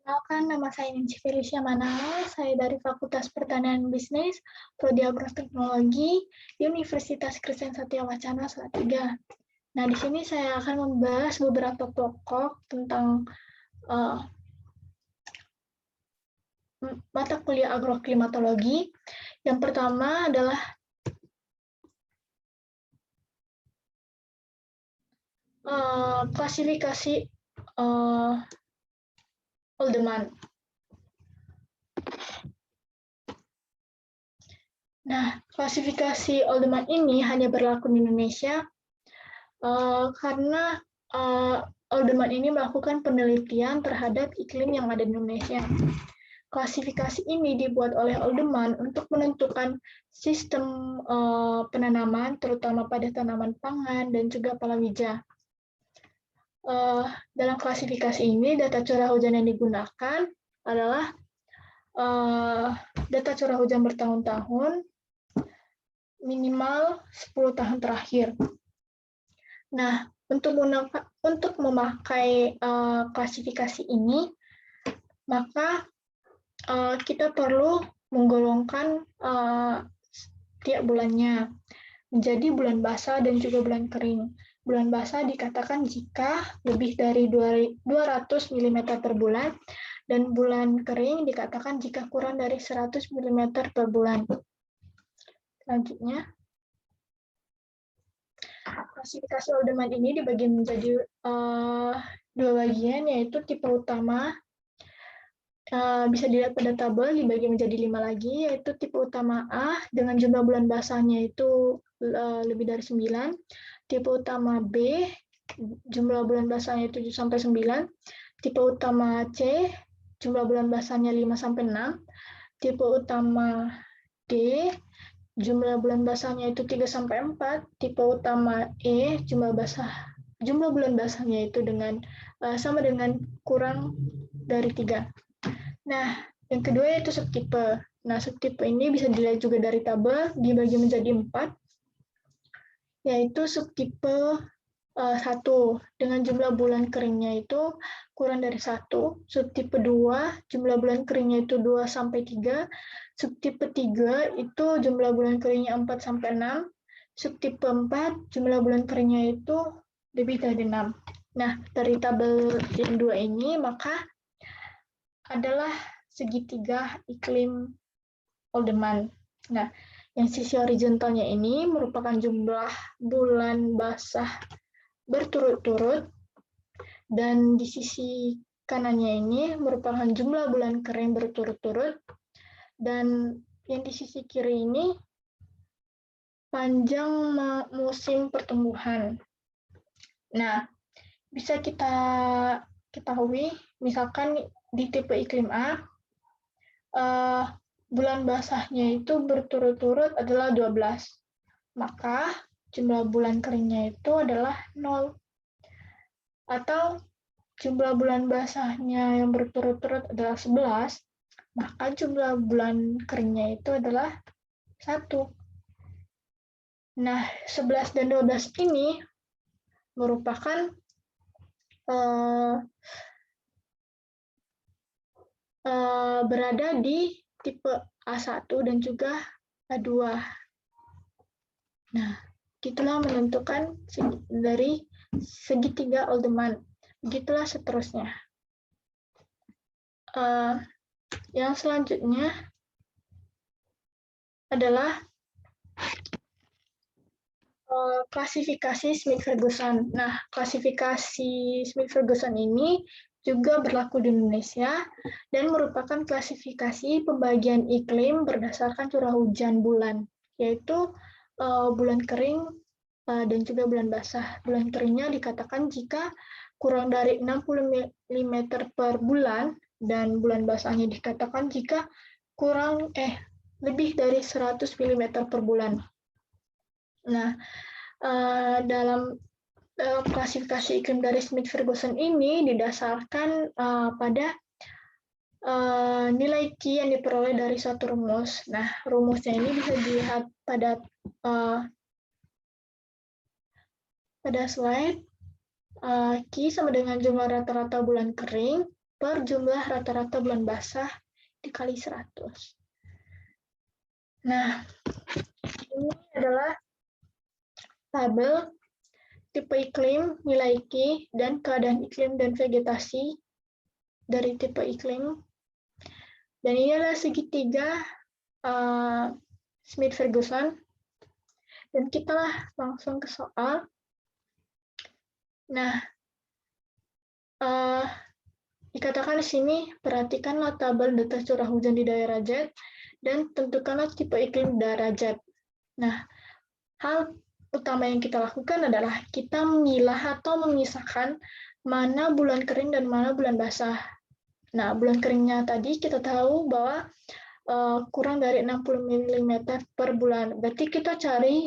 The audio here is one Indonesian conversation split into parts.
Perkenalkan, nama saya Ninci Felicia Manala, saya dari Fakultas Pertanian Bisnis, Prodi Agroteknologi, Universitas Kristen Satya Wacana Salatiga. Nah, di sini saya akan membahas beberapa pokok tentang mata kuliah agroklimatologi. Yang pertama adalah klasifikasi Oldeman. Nah, klasifikasi Oldeman ini hanya berlaku di Indonesia karena Oldeman ini melakukan penelitian terhadap iklim yang ada di Indonesia. Klasifikasi ini dibuat oleh Oldeman untuk menentukan sistem penanaman, terutama pada tanaman pangan dan juga palawija. Dalam klasifikasi ini, data curah hujan yang digunakan adalah data curah hujan bertahun-tahun, minimal 10 tahun terakhir. Nah, untuk memakai klasifikasi ini, maka kita perlu menggolongkan tiap bulannya menjadi bulan basah dan juga bulan kering. Bulan basah dikatakan jika lebih dari 200 mm per bulan, dan bulan kering dikatakan jika kurang dari 100 mm per bulan. Selanjutnya, klasifikasi Oldeman ini dibagi menjadi dua bagian, yaitu tipe utama, bisa dilihat pada tabel, dibagi menjadi 5 lagi, yaitu tipe utama A dengan jumlah bulan basahnya itu lebih dari 9, tipe utama B, jumlah bulan basahnya 7-9, tipe utama C, jumlah bulan basahnya 5-6, tipe utama D, jumlah bulan basahnya itu 3-4, tipe utama E, jumlah bulan basahnya itu sama dengan kurang dari 3. Nah, yang kedua yaitu subtipe. Nah, subtipe ini bisa dilihat juga dari tabel, dibagi menjadi 4, yaitu subtipe 1 dengan jumlah bulan keringnya itu kurang dari 1, subtipe 2 jumlah bulan keringnya itu 2-3, subtipe 3 itu jumlah bulan keringnya 4-6, subtipe 4 jumlah bulan keringnya itu lebih dari 6. Nah, dari tabel yang dua ini maka adalah segitiga iklim Oldeman. Nah, yang sisi horizontalnya ini merupakan jumlah bulan basah berturut-turut, dan di sisi kanannya ini merupakan jumlah bulan kering berturut-turut, dan yang di sisi kiri ini panjang musim pertumbuhan. Nah, bisa kita ketahui, misalkan di tipe iklim A, bulan basahnya itu berturut-turut adalah 12, maka jumlah bulan keringnya itu adalah 0. Atau jumlah bulan basahnya yang berturut-turut adalah 11, maka jumlah bulan keringnya itu adalah 1. Nah, 11 dan 12 ini merupakan berada di tipe A1 dan juga A2. Nah, itulah menentukan dari segitiga Oldeman. Begitulah seterusnya. Yang selanjutnya adalah klasifikasi Smith-Ferguson. Nah, klasifikasi Smith-Ferguson ini juga berlaku di Indonesia dan merupakan klasifikasi pembagian iklim berdasarkan curah hujan bulan, yaitu bulan kering dan juga bulan basah. Bulan keringnya dikatakan jika kurang dari 60 mm per bulan, dan bulan basahnya dikatakan jika lebih dari 100 mm per bulan. Nah, dalam klasifikasi iklim dari Smith-Ferguson ini didasarkan pada nilai Q yang diperoleh dari suatu rumus. Nah, rumusnya ini bisa dilihat pada slide. Q sama dengan jumlah rata-rata bulan kering per jumlah rata-rata bulan basah dikali 100. Nah, ini adalah tabel tipe iklim, nilai Q, dan keadaan iklim dan vegetasi dari tipe iklim. Dan ini adalah segitiga Smith-Ferguson. Dan kita langsung ke soal. Nah, dikatakan di sini, perhatikanlah tabel data curah hujan di daerah Z dan tentukanlah tipe iklim daerah Z. Nah, hal utama yang kita lakukan adalah kita memilah atau memisahkan mana bulan kering dan mana bulan basah. Nah, bulan keringnya tadi kita tahu bahwa kurang dari 60 mm per bulan. Berarti kita cari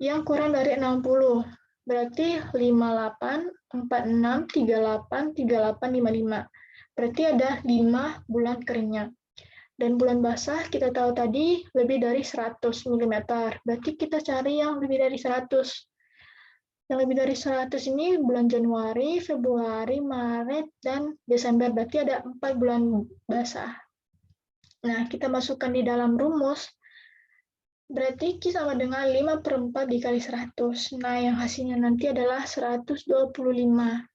yang kurang dari 60. Berarti 58, 46, 38, 38, 55. Berarti ada 5 bulan keringnya. Dan bulan basah kita tahu tadi lebih dari 100 mm. Berarti kita cari yang lebih dari 100. Yang lebih dari 100 ini bulan Januari, Februari, Maret, dan Desember. Berarti ada 4 bulan basah. Nah, kita masukkan di dalam rumus. Berarti Q sama dengan 5/4 dikali 100. Nah, yang hasilnya nanti adalah 125.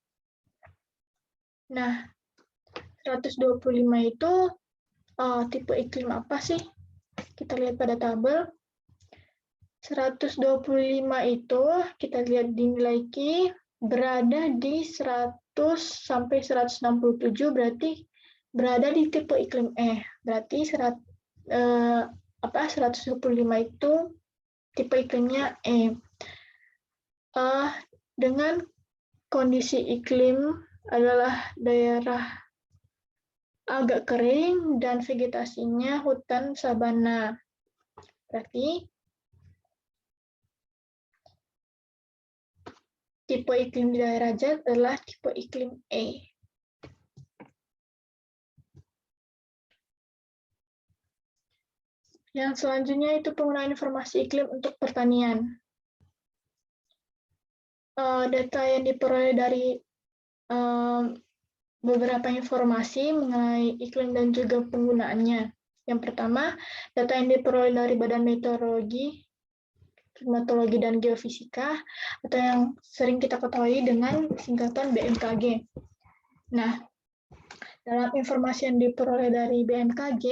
Nah, 125 itu tipe iklim apa sih? Kita lihat pada tabel. 125 itu kita lihat di nilai Q berada di 100 sampai 167, berarti berada di tipe iklim E. Berarti 125 itu tipe iklimnya E. Dengan kondisi iklim adalah daerah agak kering dan vegetasinya hutan sabana. Berarti tipe iklim di daerah Z adalah tipe iklim E. Yang selanjutnya itu penggunaan informasi iklim untuk pertanian. Data yang diperoleh dari beberapa informasi mengenai iklim dan juga penggunaannya. Yang pertama, data yang diperoleh dari Badan Meteorologi, Klimatologi, dan Geofisika, atau yang sering kita ketahui dengan singkatan BMKG. Nah, dalam informasi yang diperoleh dari BMKG,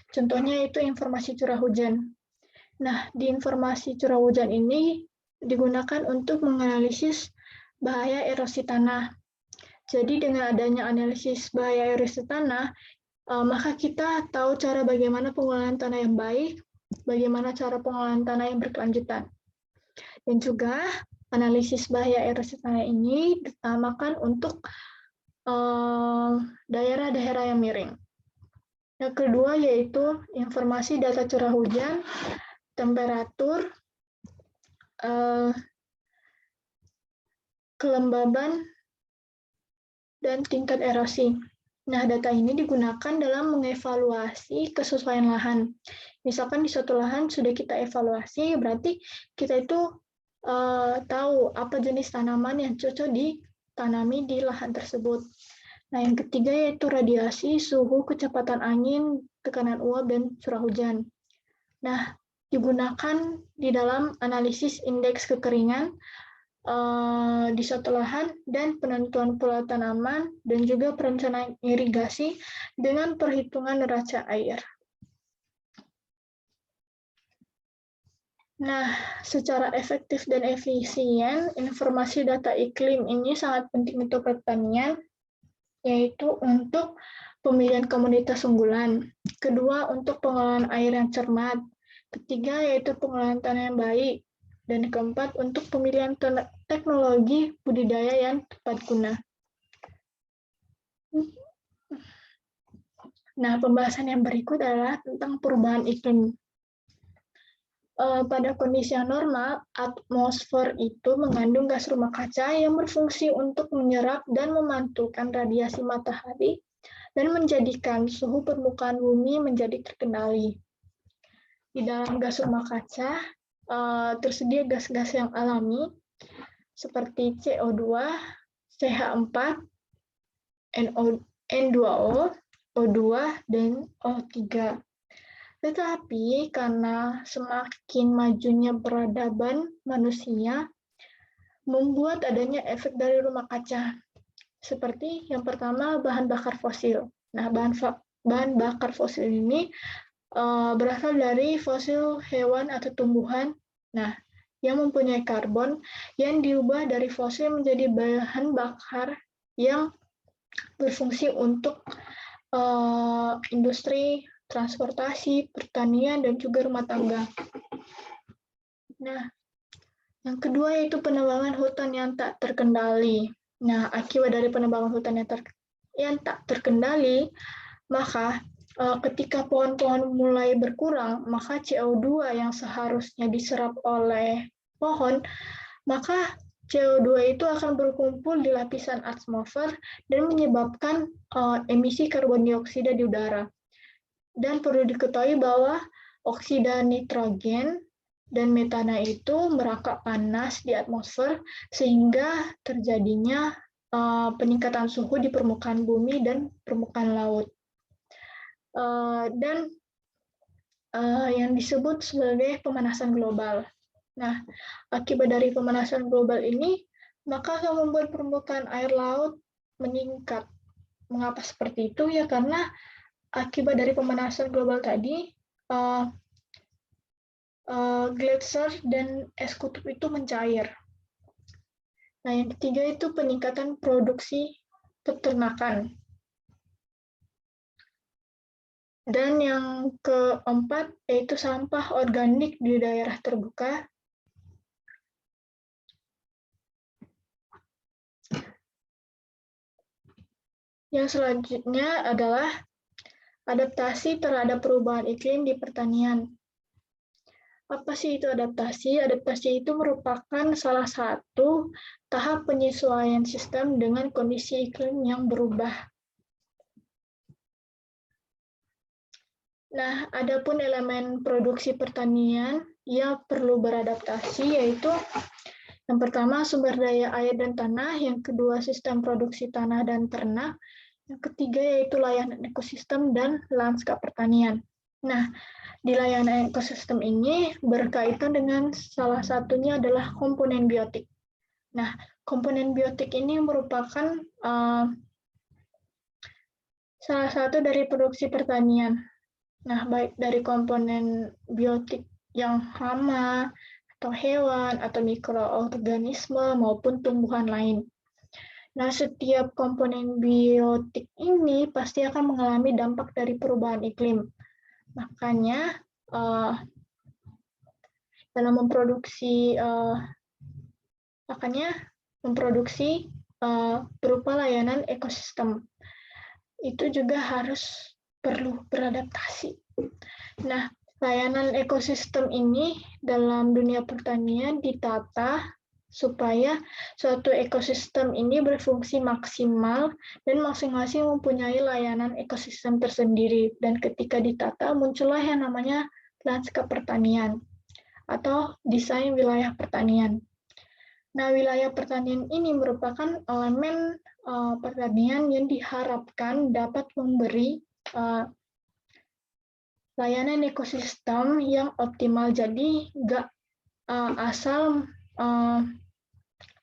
contohnya itu informasi curah hujan. Nah, di informasi curah hujan ini digunakan untuk menganalisis bahaya erosi tanah. Jadi dengan adanya analisis bahaya erosi tanah, maka kita tahu cara bagaimana pengelolaan tanah yang baik, bagaimana cara pengelolaan tanah yang berkelanjutan. Dan juga analisis bahaya erosi tanah ini ditamakan untuk daerah-daerah yang miring. Yang kedua yaitu informasi data curah hujan, temperatur, kelembaban, dan tingkat erosi. Nah, data ini digunakan dalam mengevaluasi kesesuaian lahan. Misalkan di suatu lahan sudah kita evaluasi, berarti kita itu tahu apa jenis tanaman yang cocok ditanami di lahan tersebut. Nah, yang ketiga yaitu radiasi, suhu, kecepatan angin, tekanan uap, dan curah hujan. Nah, digunakan di dalam analisis indeks kekeringan di suatu lahan dan penentuan pola tanaman dan juga perencanaan irigasi dengan perhitungan neraca air. Nah, secara efektif dan efisien, informasi data iklim ini sangat penting untuk pertanian, yaitu untuk pemilihan komoditas unggulan. Kedua, untuk pengelolaan air yang cermat. Ketiga, yaitu pengelolaan tanah yang baik. Dan keempat, untuk pemilihan teknologi budidaya yang tepat guna. Nah, pembahasan yang berikut adalah tentang perubahan iklim. Pada kondisi yang normal, atmosfer itu mengandung gas rumah kaca yang berfungsi untuk menyerap dan memantulkan radiasi matahari dan menjadikan suhu permukaan bumi menjadi terkendali. Di dalam gas rumah kaca, tersedia gas-gas yang alami seperti CO2, CH4, N2O, O2, dan O3. Tetapi karena semakin majunya peradaban manusia, membuat adanya efek dari rumah kaca. Seperti yang pertama, bahan bakar fosil. Nah, bahan bakar fosil ini berasal dari fosil hewan atau tumbuhan. Nah, yang mempunyai karbon yang diubah dari fosil menjadi bahan bakar yang berfungsi untuk industri, transportasi, pertanian, dan juga rumah tangga. Nah, yang kedua yaitu penebangan hutan yang tak terkendali. Nah, akibat dari penebangan hutan yang tak terkendali, maka ketika pohon-pohon mulai berkurang, maka CO2 yang seharusnya diserap oleh pohon, maka CO2 itu akan berkumpul di lapisan atmosfer dan menyebabkan emisi karbon dioksida di udara. Dan perlu diketahui bahwa oksida nitrogen dan metana itu merangkap panas di atmosfer sehingga terjadinya peningkatan suhu di permukaan bumi dan permukaan laut. Dan yang disebut sebagai pemanasan global. Nah, akibat dari pemanasan global ini, maka akan membuat permukaan air laut meningkat. Mengapa seperti itu? Ya karena akibat dari pemanasan global tadi, gletser dan es kutub itu mencair. Nah, yang ketiga itu peningkatan produksi peternakan. Dan yang keempat yaitu sampah organik di daerah terbuka. Yang selanjutnya adalah adaptasi terhadap perubahan iklim di pertanian. Apa sih itu adaptasi? Adaptasi itu merupakan salah satu tahap penyesuaian sistem dengan kondisi iklim yang berubah. Nah, adapun elemen produksi pertanian yang perlu beradaptasi yaitu yang pertama sumber daya air dan tanah, yang kedua sistem produksi tanah dan ternak, yang ketiga yaitu layanan ekosistem dan lanskap pertanian. Nah, di layanan ekosistem ini berkaitan dengan salah satunya adalah komponen biotik. Nah, komponen biotik ini merupakan salah satu dari produksi pertanian. Nah, baik dari komponen biotik yang hama, atau hewan, atau mikroorganisme, maupun tumbuhan lain. Nah, setiap komponen biotik ini pasti akan mengalami dampak dari perubahan iklim. Makanya, dalam memproduksi berupa layanan ekosistem, itu juga harus perlu beradaptasi. Nah, layanan ekosistem ini dalam dunia pertanian ditata supaya suatu ekosistem ini berfungsi maksimal dan masing-masing mempunyai layanan ekosistem tersendiri. Dan ketika ditata, muncullah yang namanya lanskap pertanian atau desain wilayah pertanian. Nah, wilayah pertanian ini merupakan elemen pertanian yang diharapkan dapat memberi layanan ekosistem yang optimal. Jadi nggak asal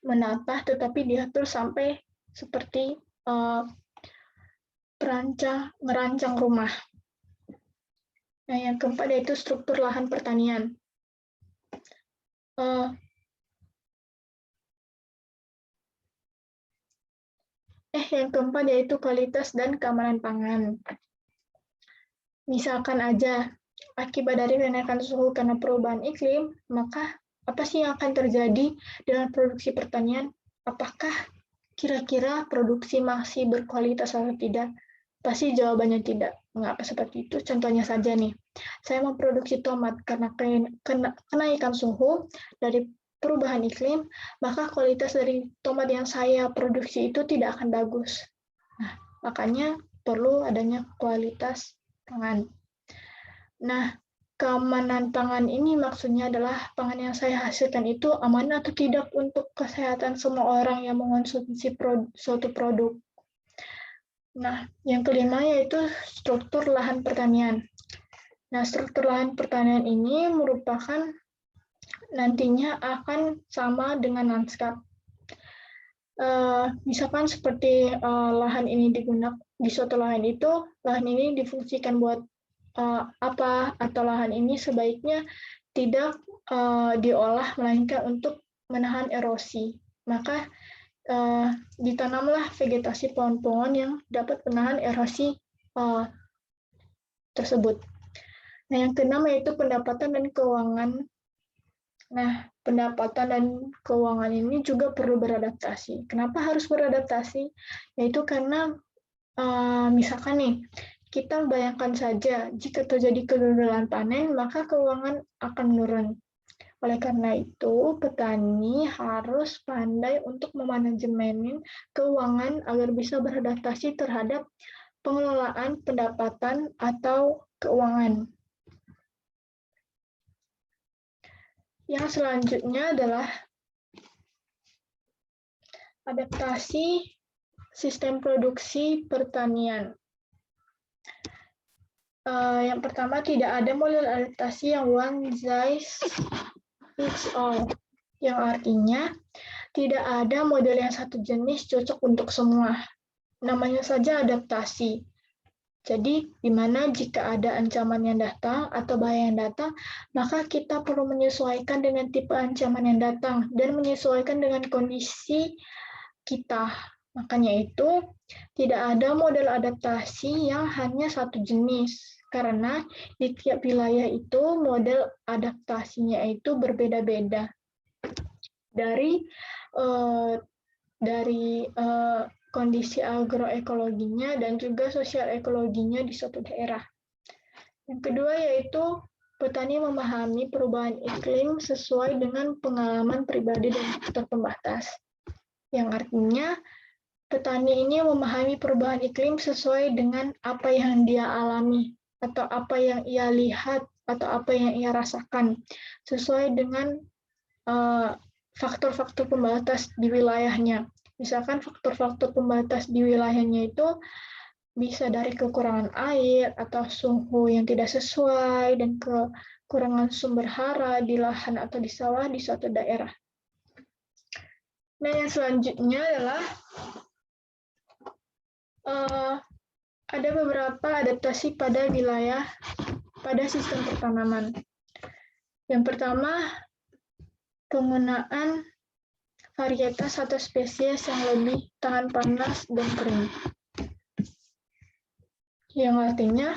menata, tetapi diatur sampai seperti merancang rumah. Nah, yang keempat yaitu struktur lahan pertanian. Yang keempat yaitu kualitas dan keamanan pangan. Misalkan aja, akibat dari kenaikan suhu karena perubahan iklim, maka apa sih yang akan terjadi dengan produksi pertanian? Apakah kira-kira produksi masih berkualitas atau tidak? Pasti jawabannya tidak. Mengapa seperti itu? Contohnya saja nih, saya memproduksi tomat karena kenaikan suhu dari perubahan iklim, maka kualitas dari tomat yang saya produksi itu tidak akan bagus. Nah, makanya perlu adanya kualitas pangan. Nah, keamanan pangan ini maksudnya adalah pangan yang saya hasilkan itu aman atau tidak untuk kesehatan semua orang yang mengonsumsi suatu produk. Nah, yang kelima yaitu struktur lahan pertanian. Nah, struktur lahan pertanian ini merupakan nantinya akan sama dengan lanskap. Misalkan seperti lahan ini digunakan di suatu lahan itu, lahan ini difungsikan buat apa, atau lahan ini sebaiknya tidak diolah melainkan untuk menahan erosi. Maka ditanamlah vegetasi pohon-pohon yang dapat menahan erosi tersebut. Nah, yang keenam yaitu pendapatan dan keuangan. Nah, pendapatan dan keuangan ini juga perlu beradaptasi. Kenapa harus beradaptasi? Yaitu karena misalkan nih, kita bayangkan saja jika terjadi kegagalan panen, maka keuangan akan menurun. Oleh karena itu, petani harus pandai untuk memanajemen keuangan agar bisa beradaptasi terhadap pengelolaan pendapatan atau keuangan. Yang selanjutnya adalah adaptasi sistem produksi pertanian. Yang pertama, tidak ada model adaptasi yang one size fits all, yang artinya tidak ada model yang satu jenis cocok untuk semua. Namanya saja adaptasi. Jadi, di mana jika ada ancaman yang datang atau bahaya yang datang, maka kita perlu menyesuaikan dengan tipe ancaman yang datang dan menyesuaikan dengan kondisi kita. Makanya itu, tidak ada model adaptasi yang hanya satu jenis, karena di tiap wilayah itu model adaptasinya itu berbeda-beda. Dari kondisi agroekologinya dan juga sosial ekologinya di suatu daerah. Yang kedua yaitu petani memahami perubahan iklim sesuai dengan pengalaman pribadi dan faktor pembatas. Yang artinya petani ini memahami perubahan iklim sesuai dengan apa yang dia alami atau apa yang ia lihat atau apa yang ia rasakan sesuai dengan faktor-faktor pembatas di wilayahnya. Misalkan faktor-faktor pembatas di wilayahnya itu bisa dari kekurangan air atau suhu yang tidak sesuai dan kekurangan sumber hara di lahan atau di sawah di suatu daerah. Nah, yang selanjutnya adalah ada beberapa adaptasi pada wilayah pada sistem pertanaman. Yang pertama, penggunaan varietas atau spesies yang lebih tahan panas dan kering. Yang artinya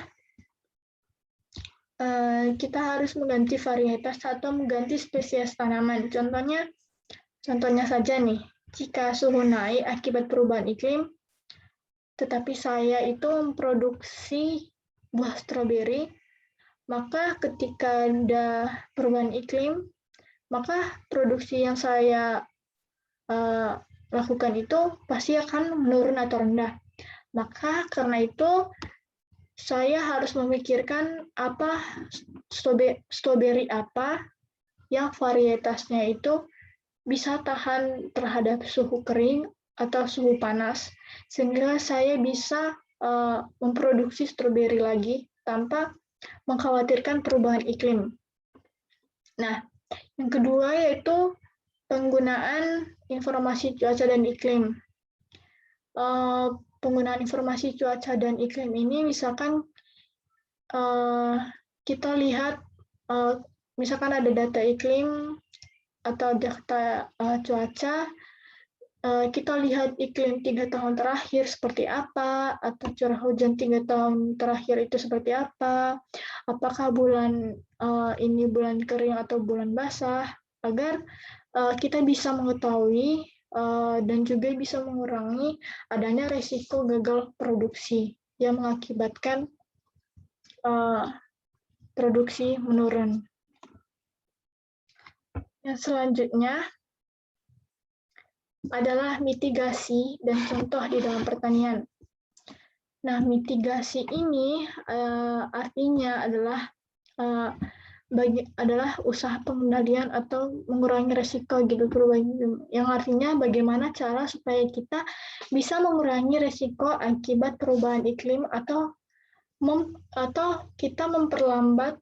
kita harus mengganti varietas atau mengganti spesies tanaman. Contohnya saja nih, jika suhu naik akibat perubahan iklim, tetapi saya itu memproduksi buah stroberi, maka ketika ada perubahan iklim, maka produksi yang saya lakukan itu pasti akan menurun atau rendah. Maka karena itu saya harus memikirkan apa stroberi apa yang varietasnya itu bisa tahan terhadap suhu kering atau suhu panas, sehingga saya bisa memproduksi stroberi lagi tanpa mengkhawatirkan perubahan iklim. Nah, yang kedua yaitu penggunaan informasi cuaca dan iklim. Penggunaan informasi cuaca dan iklim ini misalkan kita lihat misalkan ada data iklim atau data cuaca, kita lihat iklim 3 tahun terakhir seperti apa, atau curah hujan 3 tahun terakhir itu seperti apa, apakah bulan ini bulan kering atau bulan basah, agar kita bisa mengetahui dan juga bisa mengurangi adanya risiko gagal produksi yang mengakibatkan produksi menurun. Yang selanjutnya adalah mitigasi dan contoh di dalam pertanian. Nah, mitigasi ini artinya adalah adalah usaha pengendalian atau mengurangi resiko gitu perubahan iklim. Yang artinya bagaimana cara supaya kita bisa mengurangi resiko akibat perubahan iklim atau kita memperlambat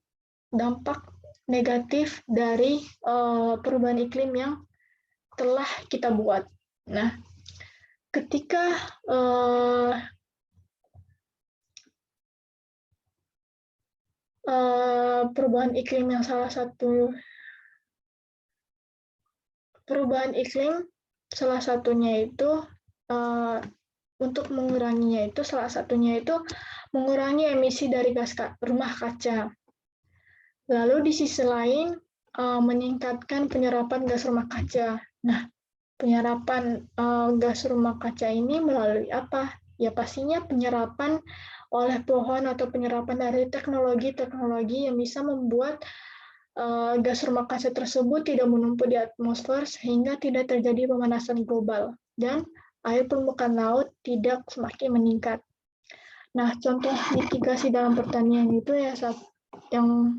dampak negatif dari perubahan iklim yang telah kita buat. Nah, ketika perubahan iklim yang salah satunya itu untuk menguranginya itu salah satunya itu mengurangi emisi dari gas rumah kaca. Lalu di sisi lain meningkatkan penyerapan gas rumah kaca. Nah, penyerapan gas rumah kaca ini melalui apa? Ya pastinya penyerapan oleh pohon atau penyerapan dari teknologi-teknologi yang bisa membuat gas rumah kaca tersebut tidak menumpuk di atmosfer sehingga tidak terjadi pemanasan global dan air permukaan laut tidak semakin meningkat. Nah, contoh mitigasi dalam pertanian itu yang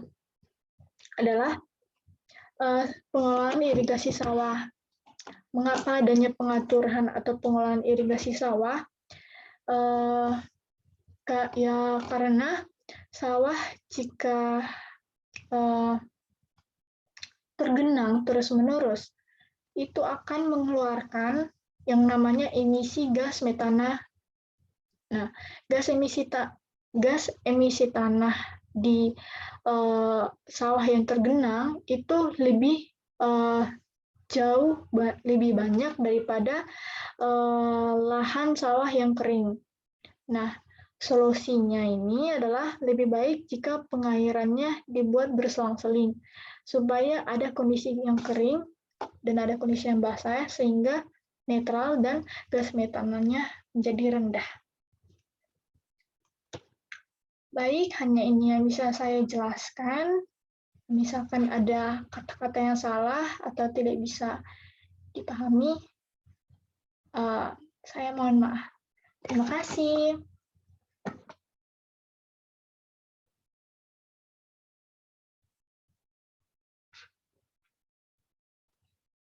adalah pengelolaan irigasi sawah. Mengapa adanya pengaturan atau pengelolaan irigasi sawah? Ya karena sawah jika tergenang terus-menerus itu akan mengeluarkan yang namanya emisi gas metana. Nah, gas emisi tanah di sawah yang tergenang itu lebih jauh lebih banyak daripada lahan sawah yang kering. Nah, solusinya ini adalah lebih baik jika pengairannya dibuat berselang-seling supaya ada kondisi yang kering dan ada kondisi yang basah sehingga netral dan gas metananya menjadi rendah. Baik, hanya ini yang bisa saya jelaskan. Misalkan ada kata-kata yang salah atau tidak bisa dipahami, saya mohon maaf. Terima kasih.